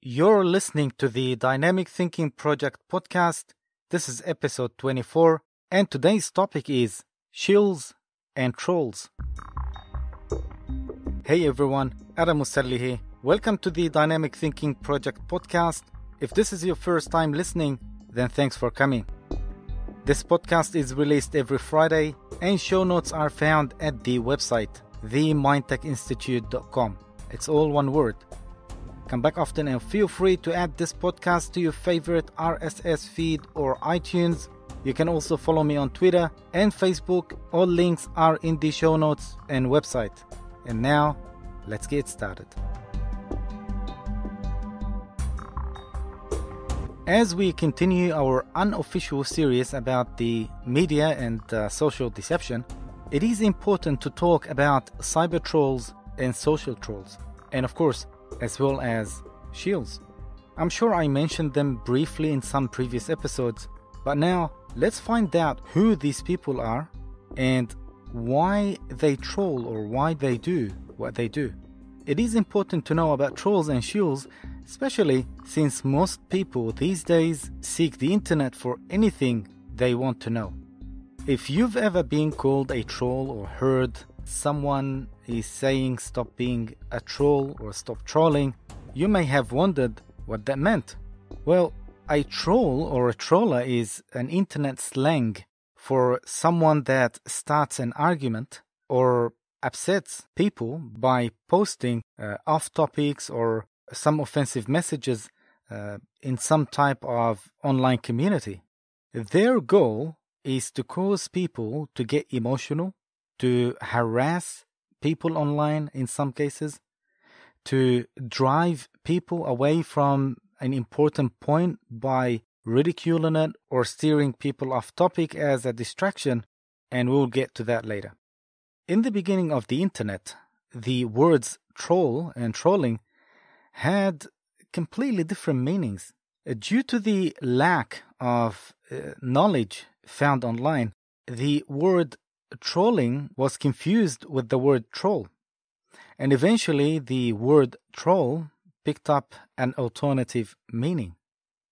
You're listening to the Dynamic Thinking Project podcast. This is episode 24, and today's topic is shills and trolls. Hey everyone, Adam Musalli here. Welcome to the Dynamic Thinking Project podcast. If this is your first time listening, then thanks for coming. This podcast is released every Friday, and show notes are found at the website, themindtechinstitute.com. It's all one word. Come back often and feel free to add this podcast to your favorite RSS feed or iTunes. You can also follow me on Twitter and Facebook. All links are in the show notes and website. And now, let's get started. As we continue our unofficial series about the media and social deception, it is important to talk about cyber trolls and social trolls. And of course, as well as shills. I'm sure I mentioned them briefly in some previous episodes, but now let's find out who these people are and why they troll or why they do what they do. It is important to know about trolls and shills, especially since most people these days seek the internet for anything they want to know. If you've ever been called a troll or heard someone is saying stop being a troll or stop trolling, you may have wondered what that meant. Well, a troll or a troller is an internet slang for someone that starts an argument or upsets people by posting off topics or some offensive messages in some type of online community. Their goal is to cause people to get emotional, to harass people online in some cases, to drive people away from an important point by ridiculing it or steering people off topic as a distraction, and we'll get to that later. In the beginning of the internet, the words troll and trolling had completely different meanings. Due to the lack of knowledge found online, the word trolling was confused with the word troll, and eventually the word troll picked up an alternative meaning.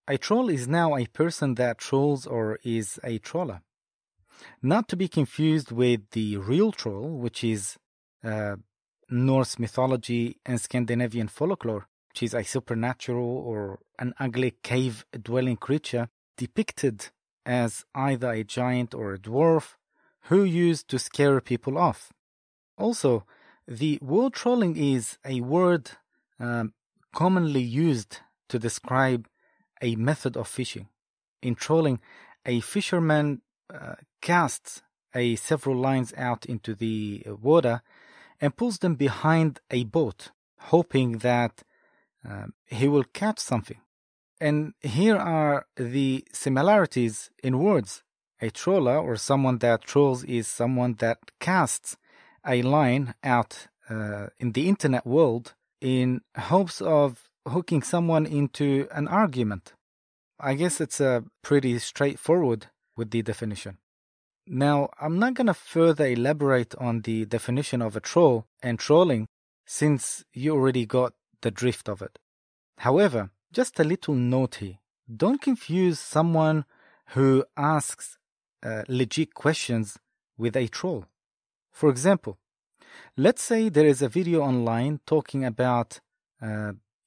A troll is now a person that trolls or is a troller. Not to be confused with the real troll, which is Norse mythology and Scandinavian folklore, which is a supernatural or an ugly cave-dwelling creature depicted as either a giant or a dwarf who used to scare people off. Also, the word trolling is a word commonly used to describe a method of fishing. In trolling, a fisherman casts several lines out into the water and pulls them behind a boat, hoping that he will catch something. And here are the similarities in words. A troller or someone that trolls is someone that casts a line out in the internet world in hopes of hooking someone into an argument. I guess it's pretty straightforward with the definition. Now, I'm not going to further elaborate on the definition of a troll and trolling since you already got the drift of it. However, just a little note here. Don't confuse someone who asks legit questions with a troll. For example, let's say there is a video online talking about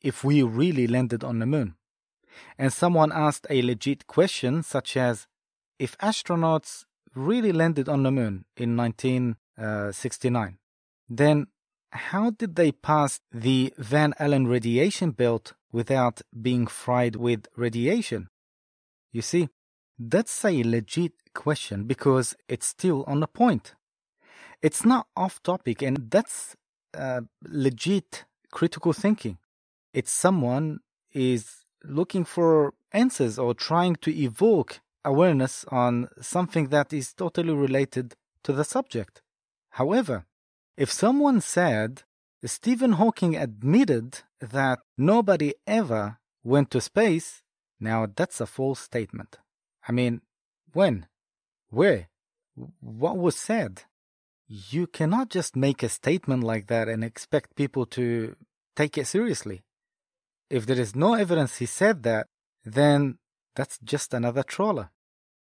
if we really landed on the moon, and someone asked a legit question such as, if astronauts really landed on the moon in 1969, then how did they pass the Van Allen radiation belt without being fried with radiation? You see, that's a legit question because it's still on the point. It's not off topic, and that's legit critical thinking. It's someone is looking for answers or trying to evoke awareness on something that is totally related to the subject. However, if someone said Stephen Hawking admitted that nobody ever went to space, now that's a false statement. I mean, when? Where? What was said? You cannot just make a statement like that and expect people to take it seriously. if there is no evidence he said that, then that's just another troller.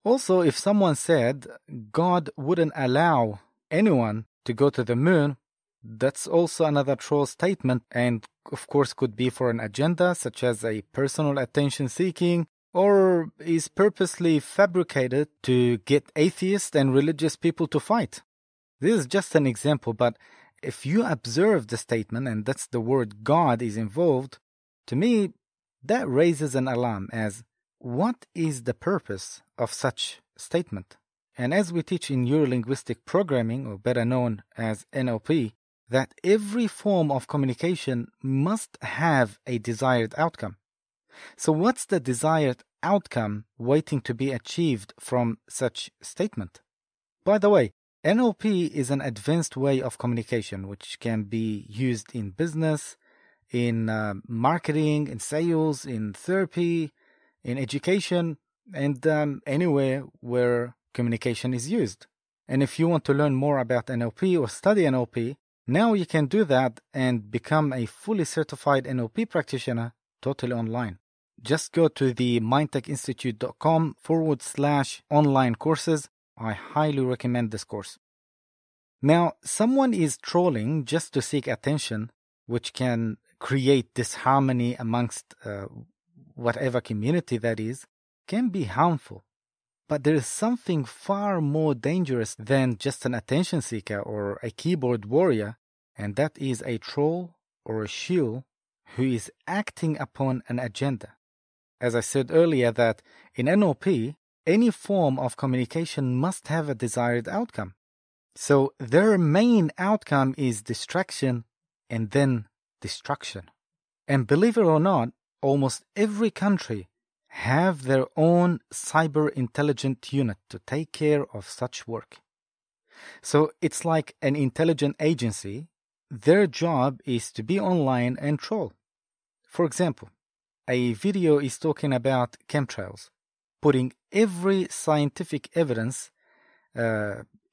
Also, if someone said God wouldn't allow anyone to go to the moon, that's also another troll statement, and of course could be for an agenda such as a personal attention seeking, or is purposely fabricated to get atheists and religious people to fight. This is just an example, but if you observe the statement, and that's the word God is involved, to me that raises an alarm as what is the purpose of such statement? And as we teach in neuro-linguistic programming, or better known as NLP, that every form of communication must have a desired outcome. So what's the desired outcome waiting to be achieved from such statement? By the way, NLP is an advanced way of communication which can be used in business, in marketing, in sales, in therapy, in education, and anywhere where communication is used. And if you want to learn more about NLP or study NLP, now you can do that and become a fully certified NLP practitioner totally online. Just go to the mindtechinstitute.com/online courses. I highly recommend this course. Now, someone is trolling just to seek attention, which can create disharmony amongst whatever community that is, can be harmful. But there is something far more dangerous than just an attention seeker or a keyboard warrior, and that is a troll or a shill who is acting upon an agenda. As I said earlier, that in NLP, any form of communication must have a desired outcome. So their main outcome is distraction and then destruction. And believe it or not, almost every country have their own cyber intelligence unit to take care of such work. So it's like an intelligence agency. Their job is to be online and troll. For example, a video is talking about chemtrails, putting every scientific evidence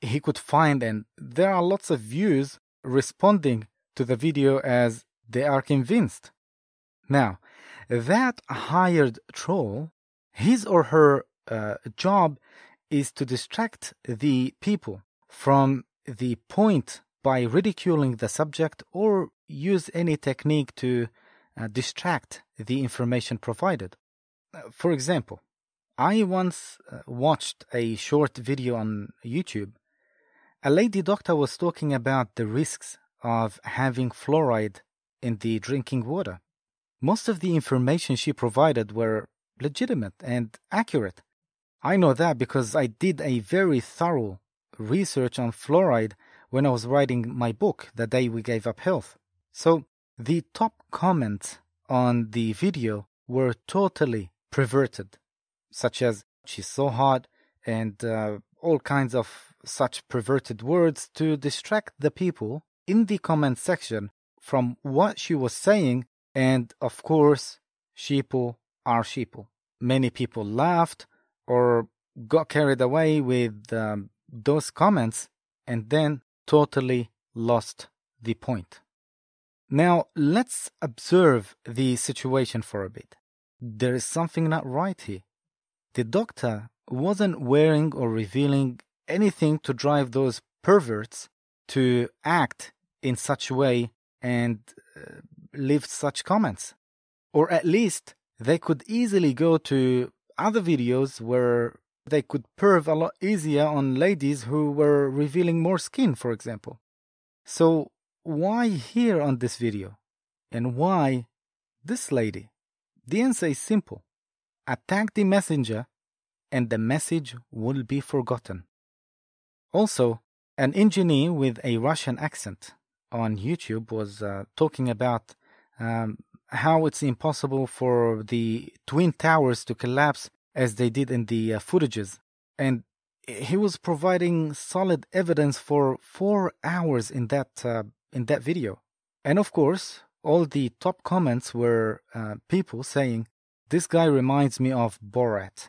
he could find, and there are lots of views responding to the video as they are convinced. Now, that hired troll, his or her job is to distract the people from the point by ridiculing the subject or use any technique to distract the information provided. For example, I once watched a short video on YouTube. A lady doctor was talking about the risks of having fluoride in the drinking water. Most of the information she provided were legitimate and accurate. I know that because I did a very thorough research on fluoride when I was writing my book, The Day We Gave Up Health. So the top comments on the video were totally perverted, such as "she's so hot" and all kinds of such perverted words to distract the people in the comment section from what she was saying. And of course, sheeple are sheeple. Many people laughed or got carried away with those comments and then totally lost the point. Now, let's observe the situation for a bit. There is something not right here. The doctor wasn't wearing or revealing anything to drive those perverts to act in such a way and leave such comments. Or at least they could easily go to other videos where they could perv a lot easier on ladies who were revealing more skin, for example. So why here on this video? And why this lady? The answer is simple. Attack the messenger and the message will be forgotten. Also, an engineer with a Russian accent on YouTube was talking about how it's impossible for the Twin Towers to collapse as they did in the footages. And he was providing solid evidence for 4 hours in that video. And of course, all the top comments were people saying, "This guy reminds me of Borat."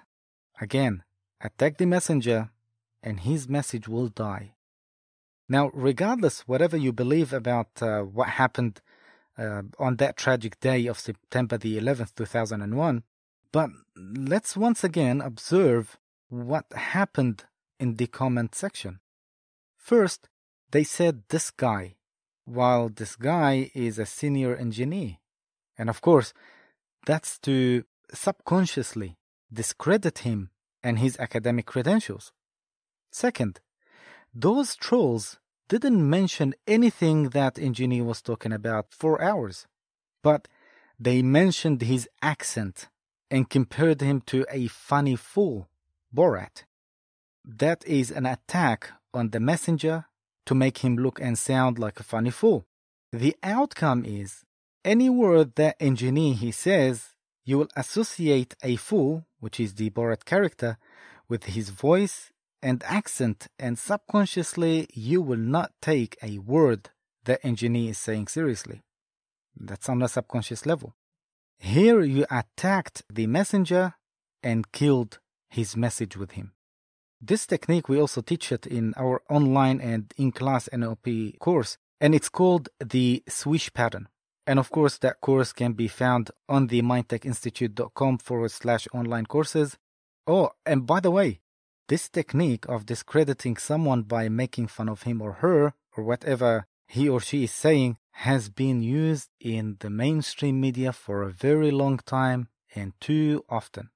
Again, attack the messenger and his message will die. Now, regardless whatever you believe about what happened on that tragic day of September the 11th, 2001. But let's once again observe what happened in the comment section. First, they said this guy, while this guy is a senior engineer. And of course, that's to subconsciously discredit him and his academic credentials. Second, those trolls didn't mention anything that engineer was talking about for hours, but they mentioned his accent and compared him to a funny fool, Borat. That is an attack on the messenger to make him look and sound like a funny fool. The outcome is any word that engineer he says, you will associate a fool, which is the Borat character, with his voice and accent, and subconsciously you will not take a word that engineer is saying seriously. That's on a subconscious level. Here you attacked the messenger and killed his message with him. This technique, we also teach it in our online and in-class NLP course, and it's called the swish pattern. And of course, that course can be found on the mindtechinstitute.com/online courses. Oh, and by the way, this technique of discrediting someone by making fun of him or her, or whatever he or she is saying, has been used in the mainstream media for a very long time and too often.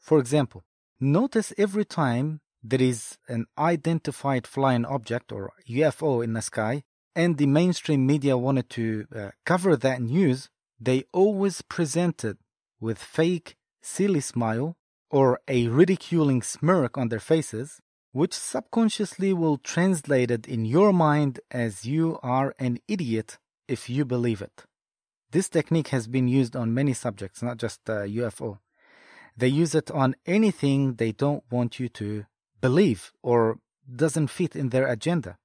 For example, notice every time there is an identified flying object or UFO in the sky, and the mainstream media wanted to cover that news, they always presented with fake, silly smile or a ridiculing smirk on their faces, which subconsciously will translate it in your mind as you are an idiot if you believe it. This technique has been used on many subjects, not just UFO. They use it on anything they don't want you to believe or doesn't fit in their agenda.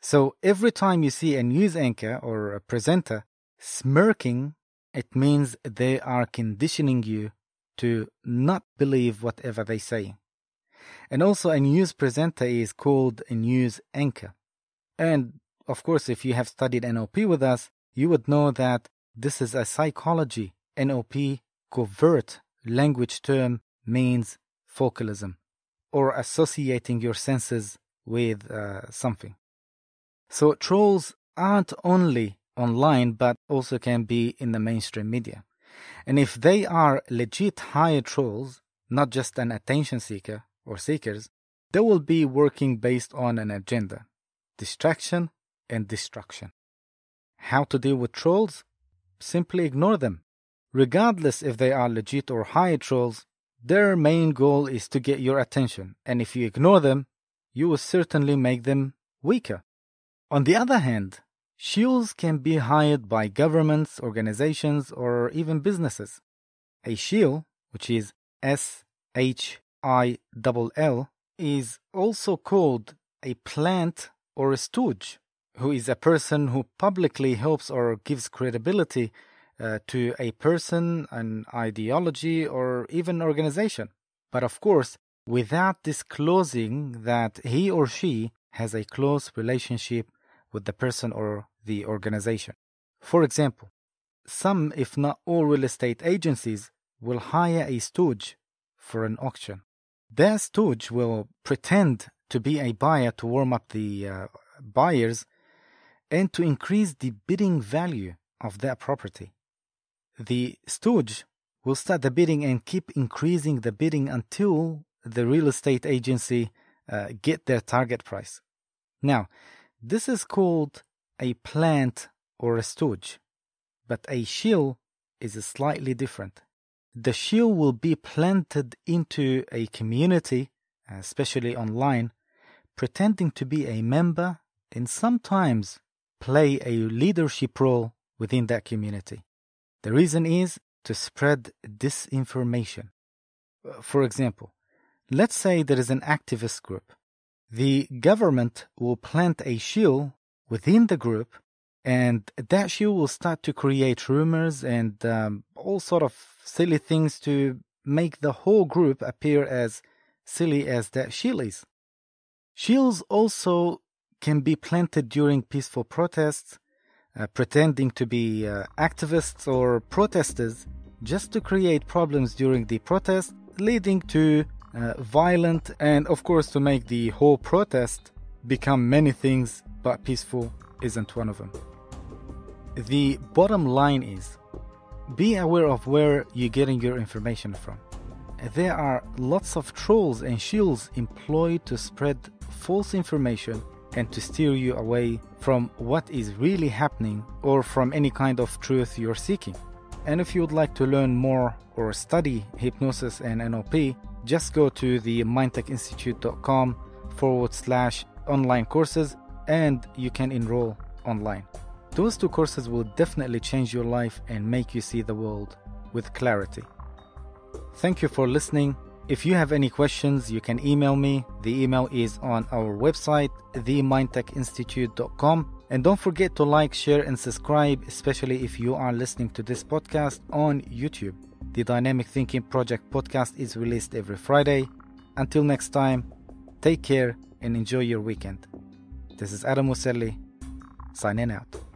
So every time you see a news anchor or a presenter smirking, it means they are conditioning you to not believe whatever they say. And also a news presenter is called a news anchor. And of course, if you have studied NLP with us, you would know that this is a psychology. NLP covert language term means focalism or associating your senses with something. So trolls aren't only online but also can be in the mainstream media. And if they are legit high trolls, not just an attention seeker or seekers, they will be working based on an agenda, distraction and destruction. How to deal with trolls? Simply ignore them. Regardless if they are legit or high trolls, their main goal is to get your attention, and if you ignore them, you will certainly make them weaker. On the other hand, shills can be hired by governments, organizations, or even businesses. A shill, which is SHILL, is also called a plant or a stooge, who is a person who publicly helps or gives credibility to a person, an ideology, or even organization. But of course, without disclosing that he or she has a close relationship with the person or the organization. For example, some, if not all, real estate agencies will hire a stooge for an auction. Their stooge will pretend to be a buyer to warm up the buyers and to increase the bidding value of their property. The stooge will start the bidding and keep increasing the bidding until the real estate agency get their target price. Now, this is called a plant or a stooge, but a shill is slightly different. The shill will be planted into a community, especially online, pretending to be a member and sometimes play a leadership role within that community. The reason is to spread disinformation. For example, let's say there is an activist group. The government will plant a shill within the group, and that shill will start to create rumors and all sort of silly things to make the whole group appear as silly as that shill is. Shills also can be planted during peaceful protests, pretending to be activists or protesters just to create problems during the protest, leading to violent and, of course, to make the whole protest become many things, but peaceful isn't one of them. The bottom line is, be aware of where you're getting your information from. There are lots of trolls and shills employed to spread false information and to steer you away from what is really happening or from any kind of truth you're seeking. And if you would like to learn more or study hypnosis and NLP, just go to the mindtechinstitute.com/online courses and you can enroll online. Those 2 courses will definitely change your life and make you see the world with clarity. Thank you for listening. If you have any questions, you can email me. The email is on our website, themindtechinstitute.com. And don't forget to like, share, and subscribe, especially if you are listening to this podcast on YouTube. The Dynamic Thinking Project podcast is released every Friday. Until next time, take care and enjoy your weekend. This is Adam Muselli, signing out.